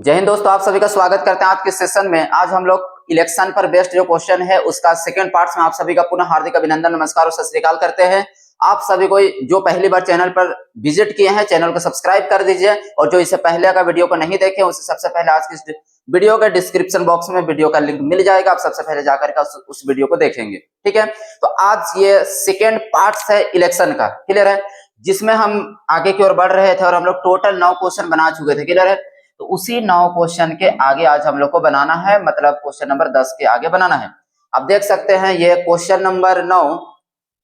जय हिंद दोस्तों, आप सभी का स्वागत करते हैं आज के सेशन में। आज हम लोग इलेक्शन पर बेस्ड जो क्वेश्चन है उसका सेकंड पार्ट में आप सभी का पुनः हार्दिक अभिनंदन, नमस्कार और सत श्री अकाल करते हैं। आप सभी को जो पहली बार चैनल पर विजिट किए हैं चैनल को सब्सक्राइब कर दीजिए, और जो इससे पहले का वीडियो को नहीं देखे उसे सबसे पहले आज की वीडियो के डिस्क्रिप्शन बॉक्स में वीडियो का लिंक मिल जाएगा, आप सबसे पहले जाकर के उस वीडियो को देखेंगे। ठीक है, तो आज ये सेकेंड पार्ट है इलेक्शन का, क्लियर है, जिसमें हम आगे की ओर बढ़ रहे थे और हम लोग टोटल 9 क्वेश्चन बना चुके थे, क्लियर है। तो उसी 9 क्वेश्चन के आगे आज हम लोग को बनाना है, मतलब क्वेश्चन नंबर 10 के आगे बनाना है। आप देख सकते हैं ये क्वेश्चन नंबर 9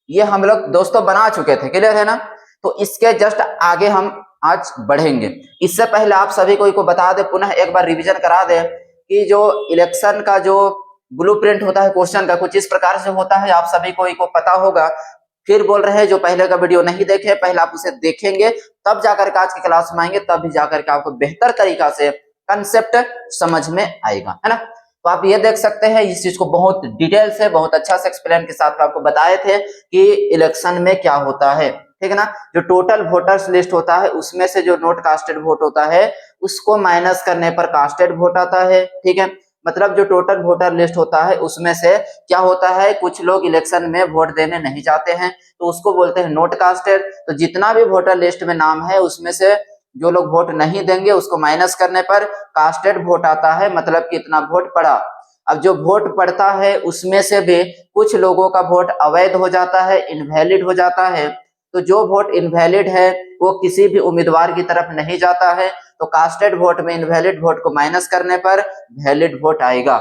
ये हम लोग दोस्तों बना चुके थे, क्लियर है ना। तो इसके जस्ट आगे हम आज बढ़ेंगे। इससे पहले आप सभी को बता दे, पुनः एक बार रिवीजन करा दे कि जो इलेक्शन का जो ब्लूप्रिंट होता है क्वेश्चन का कुछ इस प्रकार से होता है, आप सभी को पता होगा। फिर बोल रहे हैं जो पहले का वीडियो नहीं देखे पहले आप उसे देखेंगे, तब जाकर के आज की क्लास में आएंगे, तब भी जाकर के आपको बेहतर तरीका से कंसेप्ट समझ में आएगा, है ना। तो आप ये देख सकते हैं इस चीज को बहुत डिटेल से बहुत अच्छा से एक्सप्लेन के साथ आपको बताए थे कि इलेक्शन में क्या होता है, ठीक है ना। जो टोटल वोटर्स लिस्ट होता है उसमें से जो नॉट कास्टेड वोट होता है उसको माइनस करने पर कास्टेड वोट आता है, ठीक है। मतलब जो टोटल वोटर लिस्ट होता है उसमें से क्या होता है, कुछ लोग इलेक्शन में वोट देने नहीं जाते हैं तो उसको बोलते हैं नॉट कास्टेड। तो जितना भी वोटर लिस्ट में नाम है उसमें से जो लोग वोट नहीं देंगे उसको माइनस करने पर कास्टेड वोट आता है, मतलब कि इतना वोट पड़ा। अब जो वोट पड़ता है उसमें से भी कुछ लोगों का वोट अवैध हो जाता है, इनवैलिड हो जाता है। तो जो वोट इनवैलिड है वो किसी भी उम्मीदवार की तरफ नहीं जाता है, तो कास्टेड वोट में इनवैलिड वोट को माइनस करने पर वैलिड वोट आएगा।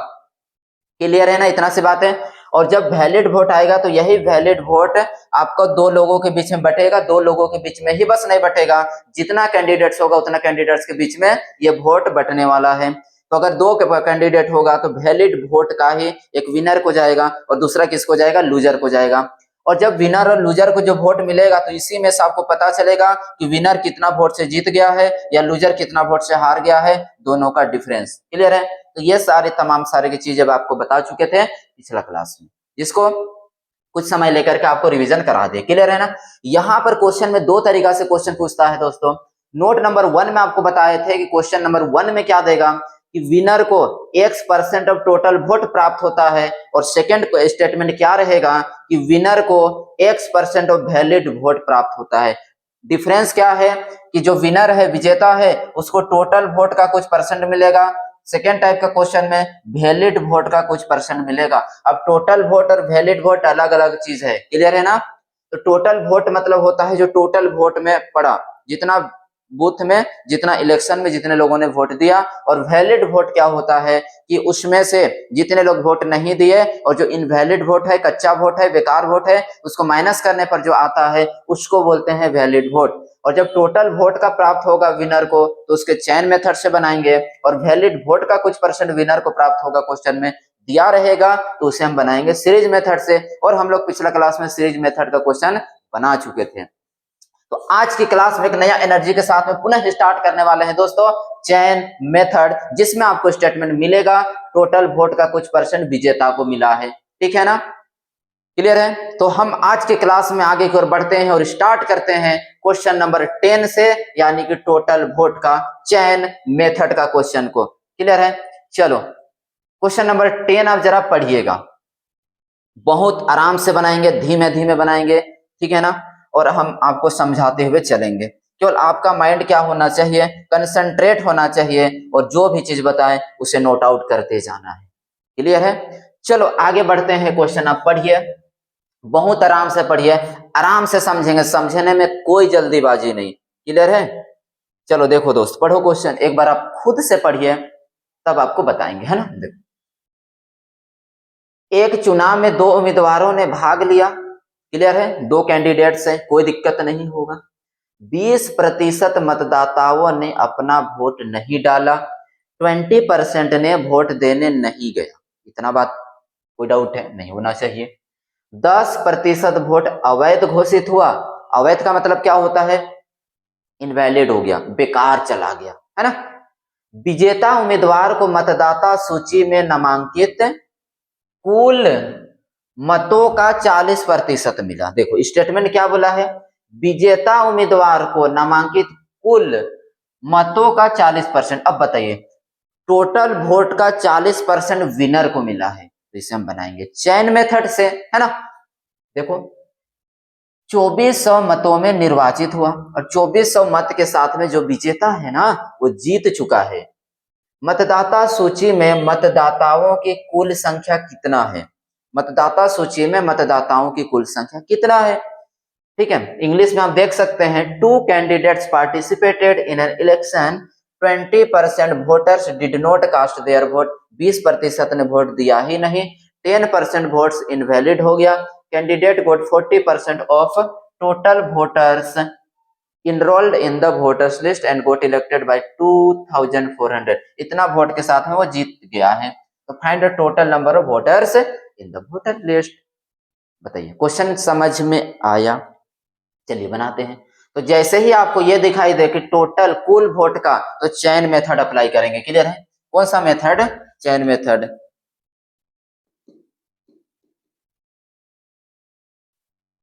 क्लियर है ना, इतना सी बात है। और जब वैलिड वोट आएगा तो यही वैलिड वोट आपको 2 लोगों के बीच में बटेगा, 2 लोगों के बीच में ही बस नहीं बटेगा, जितना कैंडिडेट्स होगा उतना कैंडिडेट्स के बीच में ये वोट बटने वाला है। तो अगर 2 कैंडिडेट होगा तो वैलिड वोट का ही एक विनर को जाएगा और दूसरा किसको जाएगा, लूजर को जाएगा। और जब विनर और लूजर को जो वोट मिलेगा तो इसी में से आपको पता चलेगा कि विनर कितना वोट से जीत गया है या लूजर कितना वोट से हार गया है, दोनों का डिफरेंस। क्लियर है, तो ये तमाम सारे की चीजें आपको बता चुके थे पिछला क्लास में, जिसको कुछ समय लेकर के आपको रिवीजन करा दे। क्लियर है ना। यहाँ पर क्वेश्चन में 2 तरीका से क्वेश्चन पूछता है दोस्तों। नोट नंबर 1 में आपको बताए थे कि क्वेश्चन नंबर 1 में क्या देगा कि विनर को X% ऑफ टोटल वोट प्राप्त होता है, और सेकंड स्टेटमेंट क्या रहेगा कि विनर को X% ऑफ वैलिड वोट प्राप्त होता है। डिफरेंस क्या है कि जो विनर है, विजेता है, उसको टोटल वोट का कुछ परसेंट मिलेगा, सेकेंड टाइप का क्वेश्चन में वैलिड वोट का कुछ परसेंट मिलेगा। अब टोटल वोट और वैलिड वोट अलग अलग चीज है, क्लियर है ना। तो टोटल वोट मतलब होता है जो टोटल वोट में पड़ा, जितना बूथ में, जितना इलेक्शन में जितने लोगों ने वोट दिया। और वैलिड वोट क्या होता है कि उसमें से जितने लोग वोट नहीं दिए और जो इनवैलिड वोट है, कच्चा वोट है, बेकार वोट है, उसको माइनस करने पर जो आता है उसको बोलते हैं वैलिड वोट। और जब टोटल वोट का प्राप्त होगा विनर को तो उसके चेन मेथड से बनाएंगे, और वैलिड वोट का कुछ परसेंट विनर को प्राप्त होगा, क्वेश्चन में दिया रहेगा, तो उसे हम बनाएंगे सीरीज मेथड से। और हम लोग पिछला क्लास में सीरीज मेथड का क्वेश्चन बना चुके थे। तो आज की क्लास में एक नया एनर्जी के साथ में पुनः स्टार्ट करने वाले हैं दोस्तों, चेन मेथड, जिसमें आपको स्टेटमेंट मिलेगा टोटल वोट का कुछ परसेंट विजेता को मिला है, ठीक है ना। क्लियर है, तो हम आज के क्लास में आगे की ओर बढ़ते हैं और स्टार्ट करते हैं क्वेश्चन नंबर 10 से, यानी कि टोटल वोट का चेन मेथड का क्वेश्चन को। क्लियर है, चलो क्वेश्चन नंबर 10 आप जरा पढ़िएगा, बहुत आराम से बनाएंगे, धीमे धीमे बनाएंगे, ठीक है ना। और हम आपको समझाते हुए चलेंगे, केवल आपका माइंड क्या होना चाहिए, कंसंट्रेट होना चाहिए, और जो भी चीज बताएं उसे नोट आउट करते जाना है। क्लियर है, चलो आगे बढ़ते हैं। क्वेश्चन आप पढ़िए, बहुत आराम से पढ़िए, आराम से समझेंगे, समझने में कोई जल्दीबाजी नहीं। क्लियर है, चलो देखो दोस्त, पढ़ो क्वेश्चन, एक बार आप खुद से पढ़िए तब आपको बताएंगे, है ना। देखो, एक चुनाव में 2 उम्मीदवारों ने भाग लिया, क्लियर है, 2 कैंडिडेट्स हैं, कोई दिक्कत नहीं होगा। 20% मतदाताओं ने अपना वोट नहीं डाला, 20% ने वोट देने नहीं गया। इतना बात कोई डाउट है, नहीं होना चाहिए। 10% वोट अवैध घोषित हुआ। अवैध का मतलब क्या होता है, इनवैलिड हो गया, बेकार चला गया, है ना। विजेता उम्मीदवार को मतदाता सूची में नामांकित कुल मतों का 40% मिला। देखो स्टेटमेंट क्या बोला है, विजेता उम्मीदवार को नामांकित कुल मतों का 40%। अब बताइए टोटल वोट का 40% विनर को मिला है, तो इसे हम बनाएंगे चेन मेथड से, है ना। देखो 2400 मतों में निर्वाचित हुआ और 2400 मत के साथ में जो विजेता है ना वो जीत चुका है। मतदाता सूची में मतदाताओं की कुल संख्या कितना है, मतदाता सूची में मतदाताओं की कुल संख्या कितना है, ठीक है। इंग्लिश में आप देख सकते हैं, 2 candidates participated in an election, 20% voters did not cast their vote, 20% ने वोट दिया ही नहीं, 10% वोट्स इनवैलिड हो गया, candidate got 40% of total voters enrolled in the voters list and got elected by 2400, इतना वोट के साथ में वो जीत गया है। तो find the total number of voters in the voter list. बताइए क्वेश्चन समझ में आया? चलिए बनाते हैं। तो जैसे ही आपको ये दिखाई दे कि टोटल कुल वोट का, तो चेन मेथड अप्लाई करेंगे। क्लियर है? कौन सा मेथड? Chain method.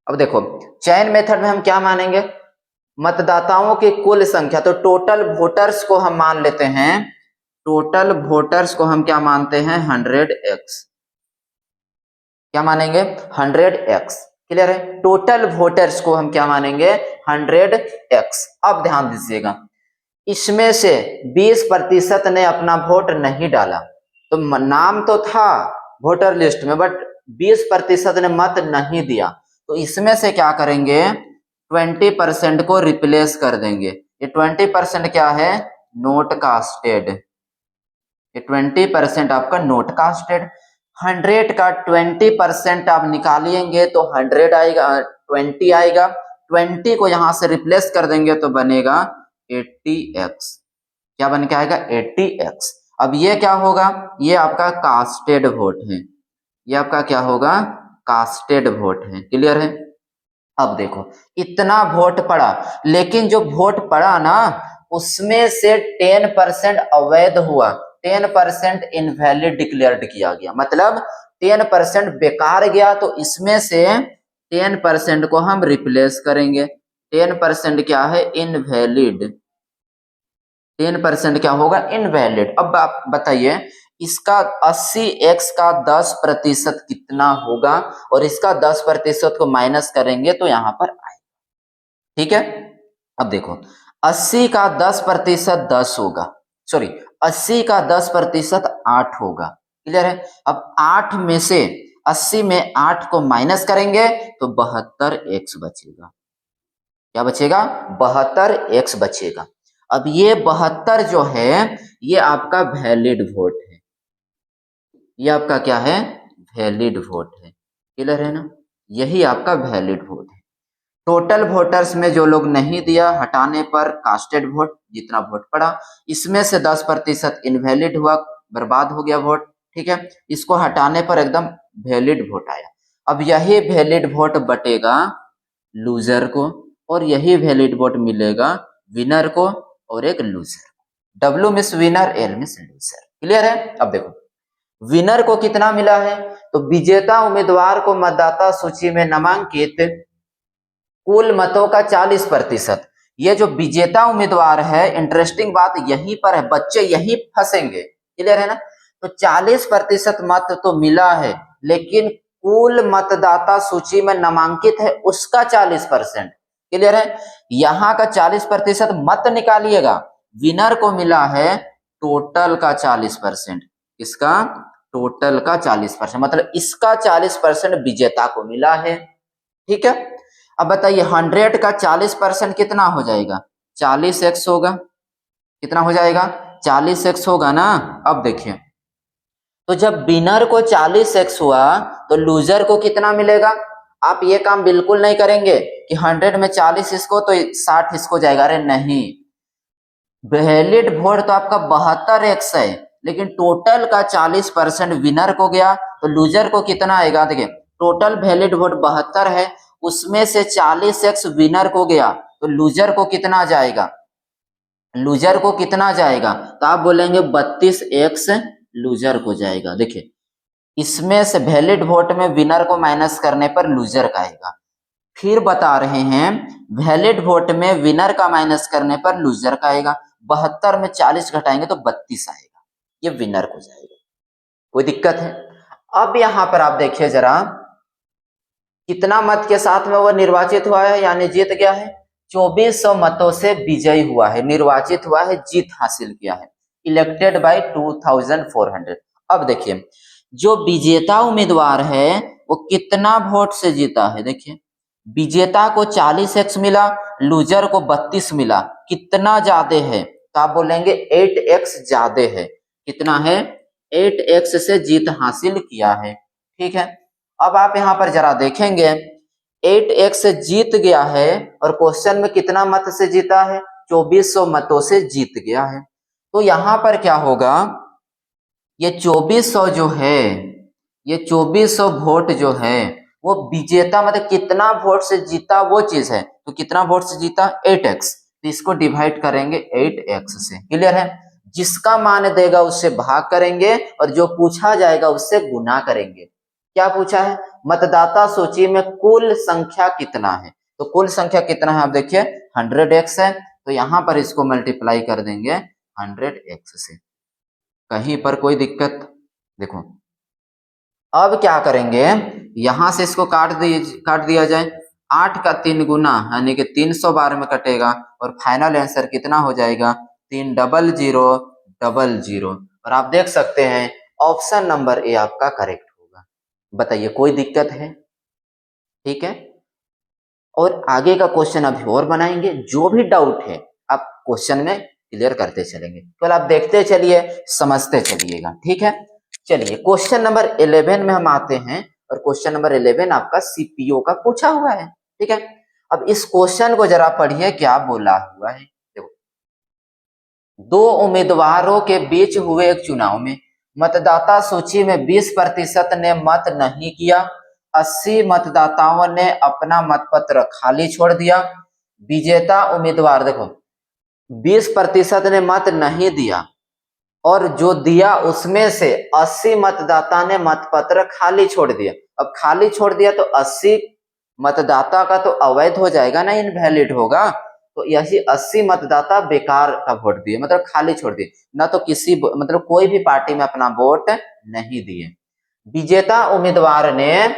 अब देखो चेन मेथड में हम क्या मानेंगे, मतदाताओं की कुल संख्या, तो टोटल वोटर्स को हम मान लेते हैं, टोटल वोटर्स को हम क्या मानते हैं 100x, क्या मानेंगे 100x। क्लियर है? टोटल वोटर्स को हम क्या मानेंगे 100x। अब ध्यान दीजिएगा, इसमें से 20% ने अपना वोट नहीं डाला, तो नाम तो था वोटर लिस्ट में बट 20% ने मत नहीं दिया, तो इसमें से क्या करेंगे 20% को रिप्लेस कर देंगे। ये 20% क्या है नोट कास्टेड, ये 20% आपका नोट कास्टेड। 100 का 20% आप निकालिएंगे तो 100 आएगा, 20 आएगा, 20 को यहां से रिप्लेस कर देंगे तो बनेगा 80x। क्या बन के आएगा 80x। अब ये क्या होगा, ये आपका कास्टेड वोट है, ये आपका क्या होगा कास्टेड वोट है। क्लियर है? अब देखो इतना वोट पड़ा, लेकिन जो वोट पड़ा ना उसमें से 10% अवैध हुआ, 10% इनवैलिड डिक्लेयर्ड किया गया, मतलब 10% बेकार गया, तो इसमें से 10% को हम रिप्लेस करेंगे। 10% क्या है इनवैलिड, 10% क्या होगा इनवैलिड। अब आप बताइए इसका 80x का 10% कितना होगा, और इसका 10% को माइनस करेंगे तो यहां पर आएगा। ठीक है? अब देखो 80 का 10% 10 होगा, सॉरी 80 का 10% 8 होगा। क्लियर है? अब 8 में से 80 में 8 को माइनस करेंगे तो 72x बचेगा। क्या बचेगा 72x बचेगा। अब ये 72 जो है ये आपका वैलिड वोट है, ये आपका क्या है वैलिड वोट है। क्लियर है ना? यही आपका वैलिड वोट है। टोटल वोटर्स में जो लोग नहीं दिया हटाने पर कास्टेड वोट, जितना वोट पड़ा, इसमें से 10% इनवैलिड हुआ, बर्बाद हो गया वोट। ठीक है? इसको हटाने पर एकदम वैलिड वोट आया। अब यही वैलिड वोट बटेगा लूजर को, और यही वैलिड वोट मिलेगा विनर को और एक loser. W miss winner, L miss loser. Clear है? अब देखो विनर को कितना मिला है, तो विजेता उम्मीदवार को मतदाता सूची में नामांकित कुल मतों का 40%। ये जो विजेता उम्मीदवार है, इंटरेस्टिंग बात यहीं पर है, बच्चे यही फंसेंगे। क्लियर है ना? तो 40% मत तो मिला है, लेकिन कुल मतदाता सूची में नामांकित है उसका 40%। क्लियर है? यहाँ का 40% मत निकालिएगा, विनर को मिला है टोटल का 40%। इसका टोटल का 40%, मतलब इसका 40% विजेता को मिला है। ठीक है? अब बताइए 100 का 40% कितना हो जाएगा 40x होगा। कितना हो जाएगा 40x होगा ना। अब देखिए तो जब विनर को 40x हुआ तो लूजर को कितना मिलेगा। आप ये काम बिल्कुल नहीं करेंगे कि 100 में 40 इसको तो 60 इसको जाएगा, अरे नहीं, वैलिड वोट तो आपका 72x है, लेकिन टोटल का 40% विनर को गया, तो लूजर को कितना आएगा। देखिए टोटल वैलिड वोट 72 है, उसमें से 40x विनर को गया, तो लूजर को कितना जाएगा, लूजर को कितना जाएगा, तो आप बोलेंगे 32x लूजर को जाएगा। देखिए इसमें से वैलिड वोट में विनर को माइनस करने पर लूजर का आएगा। फिर बता रहे हैं वैलिड वोट में विनर का माइनस करने पर लूजर का आएगा। 72 में 40 घटाएंगे तो 32 आएगा। ये विनर हो जाएगा। कोई दिक्कत है? अब यहाँ पर आप देखिए जरा, कितना मत के साथ में वो निर्वाचित हुआ है यानी जीत गया है? 2400 मतों से विजयी हुआ है, निर्वाचित हुआ है, जीत हासिल किया है, इलेक्टेड बाय 2400। अब देखिए जो विजेता उम्मीदवार है वो कितना वोट से जीता है? देखिए विजेता को 40x मिला, लूजर को 32 मिला, कितना ज्यादा है? तो आप बोलेंगे 8x ज्यादा है। कितना है? 8x से जीत हासिल किया है। ठीक है, अब आप यहाँ पर जरा देखेंगे 8x से जीत गया है और क्वेश्चन में कितना मत से जीता है? 2400 मतों से जीत गया है। तो यहाँ पर क्या होगा, ये 2400 जो है, ये 2400 वोट जो है वो विजेता मतलब कितना वोट से जीता वो चीज है। तो कितना वोट से जीता? 8x। तो इसको डिवाइड करेंगे 8x से। क्लियर है? जिसका मान देगा उससे भाग करेंगे और जो पूछा जाएगा उससे गुना करेंगे। क्या पूछा है? मतदाता सूची में कुल संख्या कितना है? तो कुल संख्या कितना है आप देखिए 100x है, तो यहां पर इसको मल्टीप्लाई कर देंगे 100x से। कहीं पर कोई दिक्कत? देखो अब क्या करेंगे, यहां से इसको काट दिया जाए। 8 का 3 गुना यानी कि 300 बार में कटेगा और फाइनल आंसर कितना हो जाएगा? 3000000। और आप देख सकते हैं ऑप्शन नंबर ए आपका करेक्ट होगा। बताइए कोई दिक्कत है? ठीक है, और आगे का क्वेश्चन अभी और बनाएंगे, जो भी डाउट है आप क्वेश्चन में क्लियर करते चलेंगे। तो आप देखते चलिए, समझते चलिएगा। ठीक है, चलिए क्वेश्चन नंबर 11 में हम आते हैं और क्वेश्चन नंबर 11 आपका सीपीओ का पूछा हुआ है। ठीक है, अब इस क्वेश्चन को जरा पढ़िए क्या बोला हुआ है। देखो, दो उम्मीदवारों के बीच हुए एक चुनाव में मतदाता सूची में 20% ने मत नहीं किया, 80 मतदाताओं ने अपना मतपत्र खाली छोड़ दिया। विजेता उम्मीदवार, देखो 20% ने मत नहीं दिया और जो दिया उसमें से 80 मतदाता ने मतपत्र खाली छोड़ दिया। अब खाली छोड़ दिया तो 80 मतदाता का तो अवैध हो जाएगा ना, इनवैलिड होगा। तो यही 80 मतदाता बेकार का वोट दिए, मतलब खाली छोड़ दिए, ना तो किसी मतलब कोई भी पार्टी में अपना वोट नहीं दिए। विजेता उम्मीदवार ने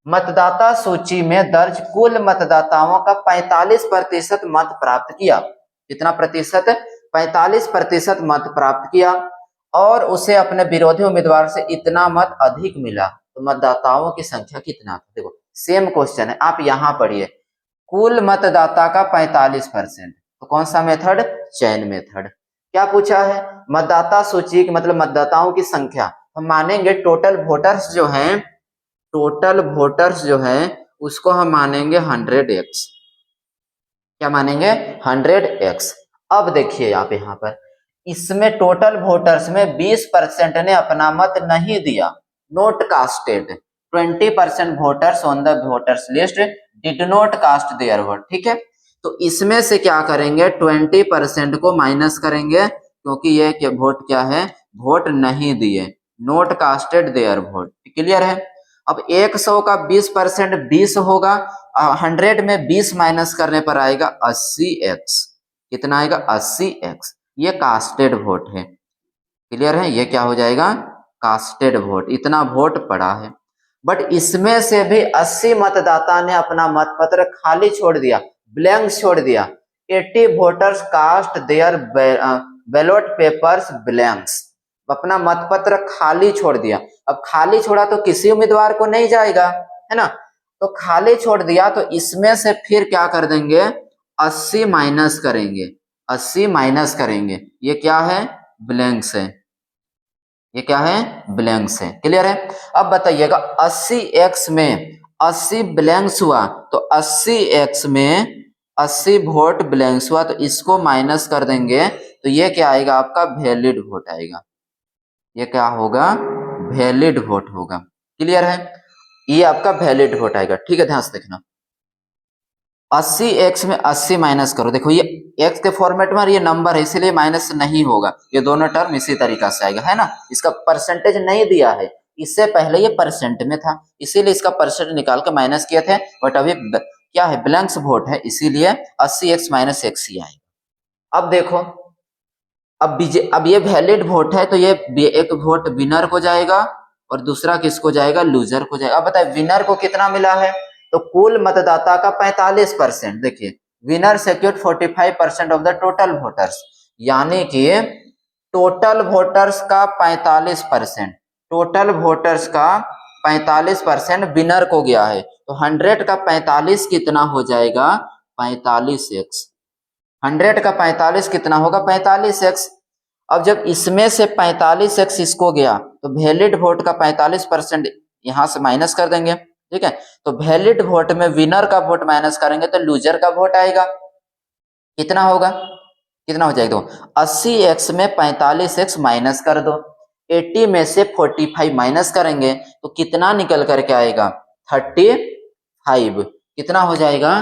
मतदाता सूची में दर्ज कुल मतदाताओं का 45% मत प्राप्त किया। कितना प्रतिशत? 45% मत प्राप्त किया और उसे अपने विरोधी उम्मीदवार से इतना मत अधिक मिला। तो मतदाताओं की संख्या कितना था? देखो सेम क्वेश्चन है, आप यहां पढ़िए, कुल मतदाता का 45%। तो कौन सा मेथड? चयन मेथड। क्या पूछा है? मतदाता सूची मतलब मतदाताओं की संख्या। हम मानेंगे टोटल वोटर्स जो हैं, टोटल वोटर्स जो है उसको हम मानेंगे 100x। क्या मानेंगे? 100x। अब देखिए आप यहाँ पर, इसमें टोटल वोटर्स में 20% ने अपना मत नहीं दिया, not casted. 20% voters on the voters list did not cast their vote. ठीक है, तो इसमें से क्या करेंगे? 20% को माइनस करेंगे, क्योंकि ये वोट क्या है? वोट नहीं दिए, note casted their vote. Clear है? अब 100 का 20% 20 होगा, 100 में 20 माइनस करने पर आएगा 80x। कितना आएगा? 80x। ये कास्टेड वोट है। क्लियर है? ये क्या हो जाएगा? Casted vote. इतना वोट पड़ा है, बट इसमें से भी 80 मतदाता ने अपना मतपत्र खाली छोड़ दिया, ब्लैंक छोड़ दिया। 80 voters cast their ballot papers blanks, अपना मतपत्र खाली छोड़ दिया। अब खाली छोड़ा तो किसी उम्मीदवार को नहीं जाएगा, है ना? तो खाली छोड़ दिया, तो इसमें से फिर क्या कर देंगे? 80 माइनस करेंगे, 80 माइनस करेंगे। ये क्या है? ब्लैंक्स है। ये क्या है? ब्लैंक्स है। क्लियर है? अब बताइएगा 80x में 80 ब्लैंक्स हुआ, तो 80x में 80 वोट ब्लैंक्स हुआ, तो इसको माइनस कर देंगे, तो ये क्या आएगा? आपका वैलिड वोट आएगा। ये क्या होगा? वैलिड वोट होगा। क्लियर है? ये आपका वैलिड वोट आएगा। ठीक है, ध्यान से देखना। 80x में 80 माइनस करो, देखो ये x के फॉर्मेट में ये नंबर है इसीलिए माइनस नहीं होगा, ये दोनों टर्म इसी तरीका से आएगा, है ना? इसका परसेंटेज नहीं दिया है, इससे पहले ये परसेंट में था इसीलिए इसका परसेंट निकाल के माइनस किए थे, बट अभी क्या है? ब्लैंक्स वोट है, इसीलिए 80x माइनस x ही आएगा। अब देखो अब ये वैलिड वोट है तो ये एक वोट विनर को जाएगा और दूसरा किसको जाएगा, लूजर को जाएगा। अब बताए विनर को कितना मिला है, तो कुल मतदाता का 45%। देखिए winner secured 45% of the total voters, यानी कि टोटल वोटर्स का 45%, टोटल वोटर्स का 45% विनर को गया है। तो 100 का 45 कितना हो जाएगा, 45x। 100 का 45 कितना होगा, 45x। अब जब इसमें से 45x इसको गया तो वैलिड वोट का 45% यहां से माइनस कर देंगे, ठीक है। तो वैलिड वोट में विनर का वोट माइनस करेंगे तो लूजर का वोट आएगा। कितना होगा, कितना हो जाएगा, 80x में 45x माइनस कर दो, 80 में से 45 माइनस करेंगे तो कितना निकल करके आएगा, 35। कितना हो जाएगा,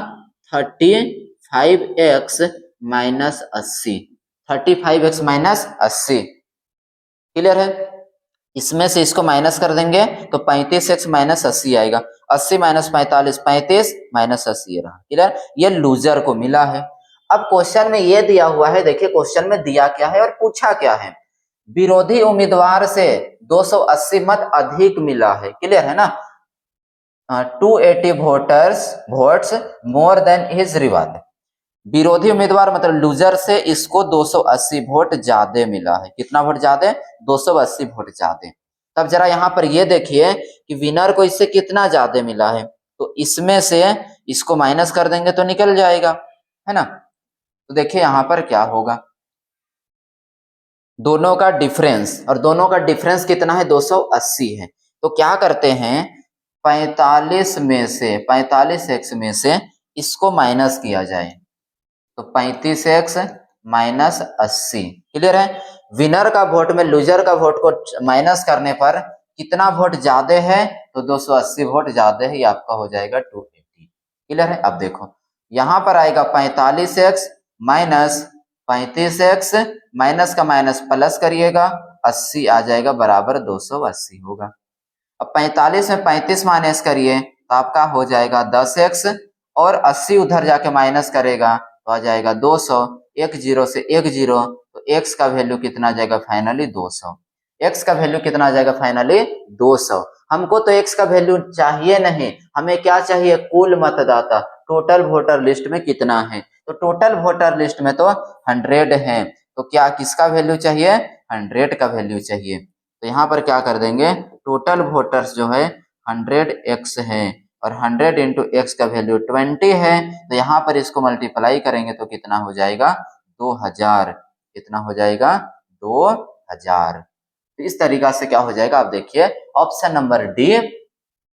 35x minus 80, 35x minus 80। Clear है। इसमें से इसको माइनस कर देंगे तो 35x माइनस 80 आएगा, 80 माइनस 45, 35 माइनस 80 रहा। क्लियर, ये लूजर को मिला है। अब क्वेश्चन में ये दिया हुआ है, देखिए क्वेश्चन में दिया क्या है और पूछा क्या है, विरोधी उम्मीदवार से 280 मत अधिक मिला है। क्लियर है ना, 280 votes more than his reward. विरोधी उम्मीदवार मतलब लूजर से इसको 280 वोट ज्यादा मिला है। कितना वोट ज्यादा, 280 वोट ज्यादा। तब जरा यहाँ पर ये देखिए कि विनर को इससे कितना ज्यादा मिला है, तो इसमें से इसको माइनस कर देंगे तो निकल जाएगा, है ना। तो देखिए यहाँ पर क्या होगा, दोनों का डिफरेंस, और दोनों का डिफरेंस कितना है, 280 है। तो क्या करते हैं, 45x में से इसको माइनस किया जाए तो 35x माइनस 80। क्लियर है। विनर का वोट में लूजर का वोट को माइनस करने पर कितना वोट ज्यादा है, तो 280 वोट ज्यादा है, ये आपका हो जाएगा 280। क्लियर है। अब देखो यहां पर आएगा 45x माइनस 35x, माइनस का माइनस प्लस करिएगा, 80 आ जाएगा बराबर 280 होगा। अब 45 में 35 माइनस करिए तो आपका हो जाएगा 10x, और 80 उधर जाके माइनस करेगा तो आ जाएगा 200, एक जीरो से एक जीरो, तो x का वैल्यू कितना आ जाएगा, फाइनली 200। x का वैल्यू कितना आ जाएगा, फाइनली 200। हमको तो x का वैल्यू चाहिए नहीं, हमें क्या चाहिए, कुल मतदाता, टोटल वोटर लिस्ट में कितना है। तो टोटल वोटर लिस्ट में तो 100 है, तो क्या किसका वैल्यू चाहिए, 100 का वैल्यू चाहिए। तो यहाँ पर क्या कर देंगे, टोटल वोटर्स जो है 100x है, और 100 इंटू एक्स का वैल्यू 20 है, तो यहाँ पर इसको मल्टीप्लाई करेंगे तो कितना हो जाएगा, 2000। कितना हो जाएगा, 2000। तो इस तरीका से क्या हो जाएगा, आप देखिए ऑप्शन नंबर डी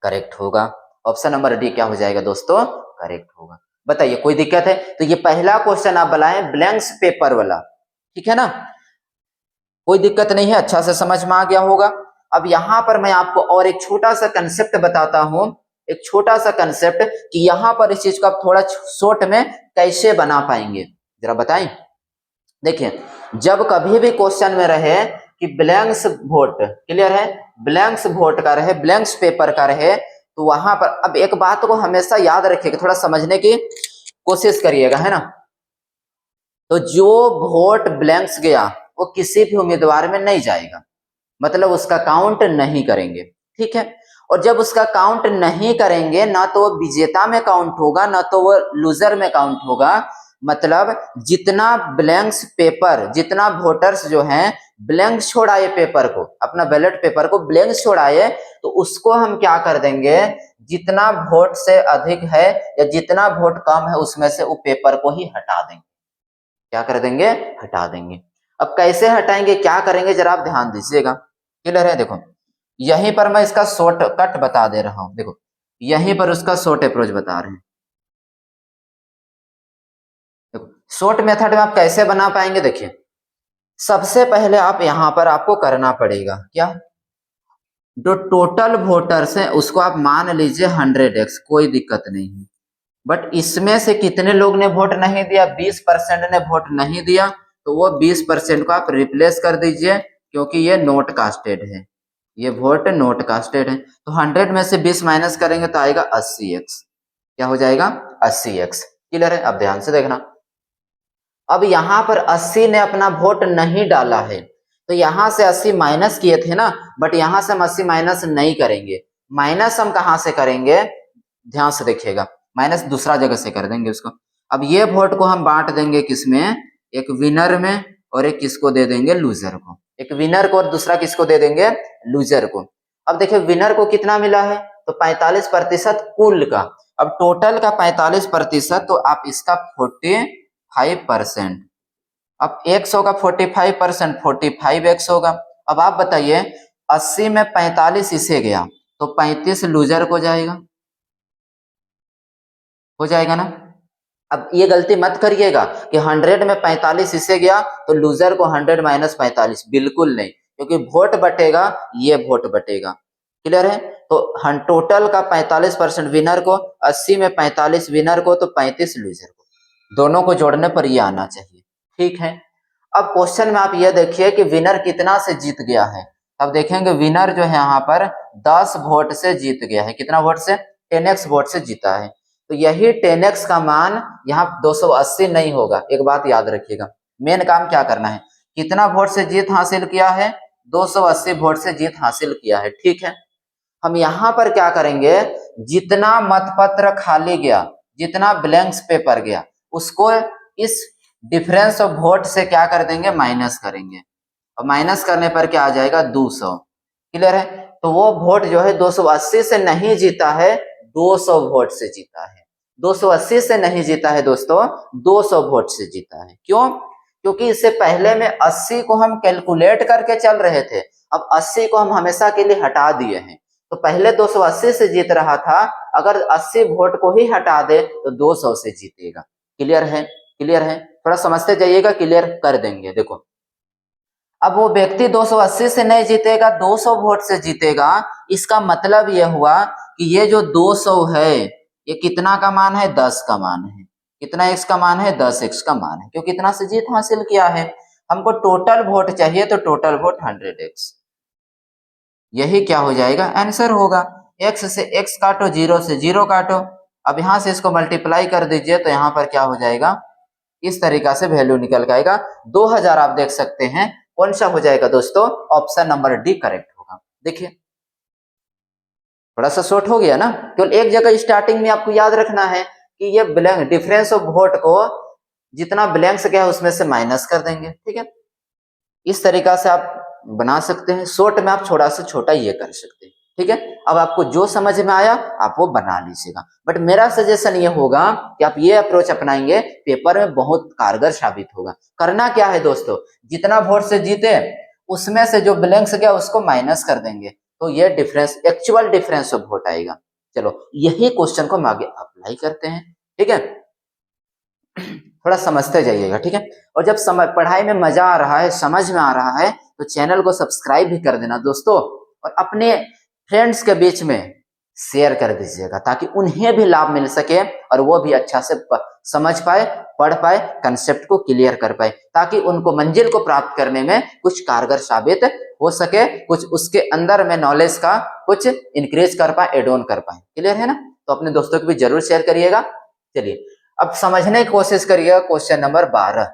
करेक्ट होगा। ऑप्शन नंबर डी क्या हो जाएगा दोस्तों, करेक्ट होगा। बताइए कोई दिक्कत है। तो ये पहला क्वेश्चन आप बनाए ब्लैंक्स पेपर वाला, ठीक है ना, कोई दिक्कत नहीं है, अच्छा से समझ में आ गया होगा। अब यहाँ पर मैं आपको और एक छोटा सा कंसेप्ट बताता हूं, एक छोटा सा कंसेप्ट कि यहाँ पर इस चीज को आप थोड़ा शॉर्ट में कैसे बना पाएंगे, जरा बताएं। देखिए जब कभी भी क्वेश्चन में रहे कि ब्लैंक्स वोट, क्लियर है, ब्लैंक्स वोट का रहे, ब्लैंक्स पेपर का रहे, तो वहां पर अब एक बात को हमेशा याद रखिएगा, थोड़ा समझने की कोशिश करिएगा, है ना। तो जो वोट ब्लैंक्स गया वो किसी भी उम्मीदवार में नहीं जाएगा, मतलब उसका काउंट नहीं करेंगे, ठीक है। और जब उसका काउंट नहीं करेंगे, ना तो वो विजेता में काउंट होगा, ना तो वो लूजर में काउंट होगा। मतलब जितना ब्लैंक्स पेपर, जितना वोटर्स जो हैं ब्लैंक छोड़ाए पेपर को, अपना बैलेट पेपर को ब्लैंक छोड़ाए, तो उसको हम क्या कर देंगे, जितना वोट से अधिक है या जितना वोट कम है उसमें से वो पेपर को ही हटा देंगे। क्या कर देंगे, हटा देंगे। अब कैसे हटाएंगे, क्या करेंगे, जरा आप ध्यान दीजिएगा। क्लियर है। देखो यहीं पर मैं इसका शॉर्टकट बता दे रहा हूं, देखो यहीं पर उसका शॉर्ट अप्रोच बता रहे हैं। देखो शॉर्ट मेथड में आप कैसे बना पाएंगे, देखिए सबसे पहले आप यहां पर आपको करना पड़ेगा क्या, जो टोटल वोटर्स है उसको आप मान लीजिए 100x, कोई दिक्कत नहीं है। बट इसमें से कितने लोग ने वोट नहीं दिया, 20% ने वोट नहीं दिया, तो वो 20% को आप रिप्लेस कर दीजिए, क्योंकि ये नोट कास्टेड है, ये वोट नोट कास्टेड है। तो 100 में से 20 माइनस करेंगे तो आएगा 80x। क्या हो जाएगा, 80x। क्लियर है। अब ध्यान से देखना, अब यहाँ पर 80 ने अपना वोट नहीं डाला है, तो यहाँ से 80 माइनस किए थे ना, बट यहाँ से हम 80 माइनस नहीं करेंगे। माइनस हम कहाँ से करेंगे, ध्यान से देखिएगा, माइनस दूसरा जगह से कर देंगे उसको। अब ये वोट को हम बांट देंगे किसमें, एक विनर में और एक किसको दे देंगे, लूजर को। एक विनर को और दूसरा किसको दे देंगे, लूजर को। अब देखिए विनर को कितना मिला है, तो 45% कुल का। अब टोटल का 45%, तो आप इसका 45%। अब 100 का 45%, 45x होगा। अब आप बताइए 80 में 45 इसे गया तो 35 लूजर को जाएगा, हो जाएगा ना। अब ये गलती मत करिएगा कि 100 में 45 इसे गया तो लूजर को 100 माइनस 45, बिल्कुल नहीं, क्योंकि वोट बटेगा, ये वोट बटेगा। क्लियर है। तो टोटल का 45% विनर को, 80 में 45 विनर को, तो 35 लूजर को, दोनों को जोड़ने पर ये आना चाहिए। ठीक है। अब क्वेश्चन में आप ये देखिए कि विनर कितना से जीत गया है। अब देखेंगे विनर जो है यहाँ पर 10 वोट से जीत गया है। कितना वोट से, 10x वोट से जीता है। तो यही 10x का मान यहाँ 280 नहीं होगा। एक बात याद रखिएगा, मेन काम क्या करना है, कितना वोट से जीत हासिल किया है, 280 वोट से जीत हासिल किया है। ठीक है। हम यहाँ पर क्या करेंगे, जितना मतपत्र खाली गया, जितना ब्लैंक्स पेपर गया, उसको इस डिफरेंस ऑफ वोट से क्या कर देंगे, माइनस करेंगे। और माइनस करने पर क्या आ जाएगा, 200। क्लियर है। तो वो वोट जो है 280 से नहीं जीता है, 200 वोट से जीता है। 280 से नहीं जीता है दोस्तों, 200 वोट से जीता है। क्यों, क्योंकि इससे पहले में 80 को हम कैलकुलेट करके चल रहे थे, अब 80 को हम हमेशा के लिए हटा दिए हैं। तो पहले 280 से जीत रहा था, अगर 80 वोट को ही हटा दे तो 200 से जीतेगा। क्लियर है, क्लियर है। थोड़ा समझते जाइएगा, क्लियर कर देंगे। देखो अब वो व्यक्ति 280 से नहीं जीतेगा, 200 वोट से जीतेगा। इसका मतलब यह हुआ कि ये जो 200 है, ये कितना का मान है, 10 का मान है। कितना x का मान है, 10x का मान है, क्योंकि कितना से जीत हासिल किया है। हमको टोटल वोट चाहिए, तो टोटल वोट 100x, यही क्या हो जाएगा, आंसर होगा। x से x काटो, 0 से 0 काटो। अब यहां से इसको मल्टीप्लाई कर दीजिए, तो यहां पर क्या हो जाएगा, इस तरीका से वैल्यू निकल के आएगा 2000। आप देख सकते हैं कौन सा हो जाएगा दोस्तों, ऑप्शन नंबर डी करेक्ट होगा। देखिए थोड़ा सा शॉर्ट हो गया ना, केवल एक जगह स्टार्टिंग में आपको याद रखना है कि ये ब्लैंक डिफरेंस ऑफ वोट को जितना ब्लैंक्स गया उसमें से माइनस कर देंगे। ठीक है, इस तरीका से आप बना सकते हैं। शॉर्ट में आप छोटा से छोटा ये कर सकते हैं। ठीक है, अब आपको जो समझ में आया आप वो बना लीजिएगा, बट मेरा सजेशन ये होगा कि आप ये अप्रोच अपनाएंगे, पेपर में बहुत कारगर साबित होगा। करना क्या है दोस्तों, जितना वोट से जीते उसमें से जो ब्लैंक्स गया उसको माइनस कर देंगे, तो ये difference, actual difference of vote आएगा। चलो यही क्वेश्चन को हम आगे अप्लाई करते हैं। ठीक है, थोड़ा समझते जाइएगा। ठीक है, और जब पढ़ाई में मजा आ रहा है, समझ में आ रहा है, तो चैनल को सब्सक्राइब भी कर देना दोस्तों, और अपने फ्रेंड्स के बीच में शेयर कर दीजिएगा, ताकि उन्हें भी लाभ मिल सके और वो भी अच्छा से समझ पाए, पढ़ पाए, कंसेप्ट को क्लियर कर पाए, ताकि उनको मंजिल को प्राप्त करने में कुछ कारगर साबित हो सके, कुछ उसके अंदर में नॉलेज का कुछ इंक्रीज कर पाए, एड ऑन कर पाए। क्लियर है ना। तो अपने दोस्तों को भी जरूर शेयर करिएगा। चलिए अब समझने की कोशिश करिएगा क्वेश्चन नंबर 12।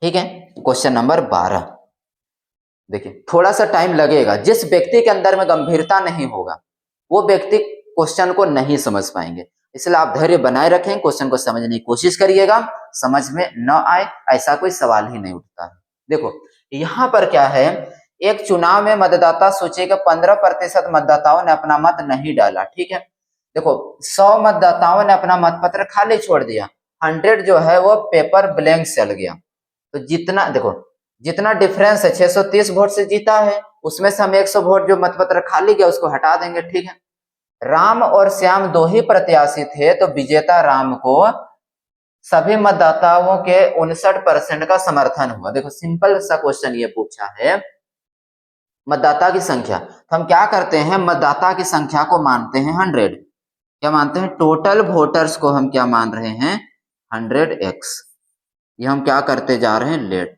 ठीक है, क्वेश्चन नंबर 12 देखिए, थोड़ा सा टाइम लगेगा। जिस व्यक्ति के अंदर में गंभीरता नहीं होगा, वो व्यक्ति क्वेश्चन को नहीं समझ पाएंगे, इसलिए आप धैर्य बनाए रखें, क्वेश्चन को समझने की कोशिश करिएगा। समझ में न आए ऐसा कोई सवाल ही नहीं उठता है। देखो यहाँ पर क्या है, एक चुनाव में मतदाता सूची के 15% मतदाताओं ने अपना मत नहीं डाला। ठीक है, देखो 100 मतदाताओं ने अपना मतपत्र खाली छोड़ दिया, 100 जो है वो पेपर ब्लैंक चल गया। तो जितना देखो, जितना डिफरेंस है 630 वोट से जीता है, उसमें से हम 100 वोट जो मतपत्र खाली गया उसको हटा देंगे। ठीक है, राम और श्याम दो ही प्रत्याशी थे, तो विजेता राम को सभी मतदाताओं के 59% का समर्थन हुआ। देखो सिंपल सा क्वेश्चन ये पूछा है, मतदाता की संख्या, तो हम क्या करते हैं, मतदाता की संख्या को मानते हैं 100। क्या मानते हैं, टोटल वोटर्स को हम क्या मान रहे हैं, 100x। ये हम क्या करते जा रहे हैं, लेट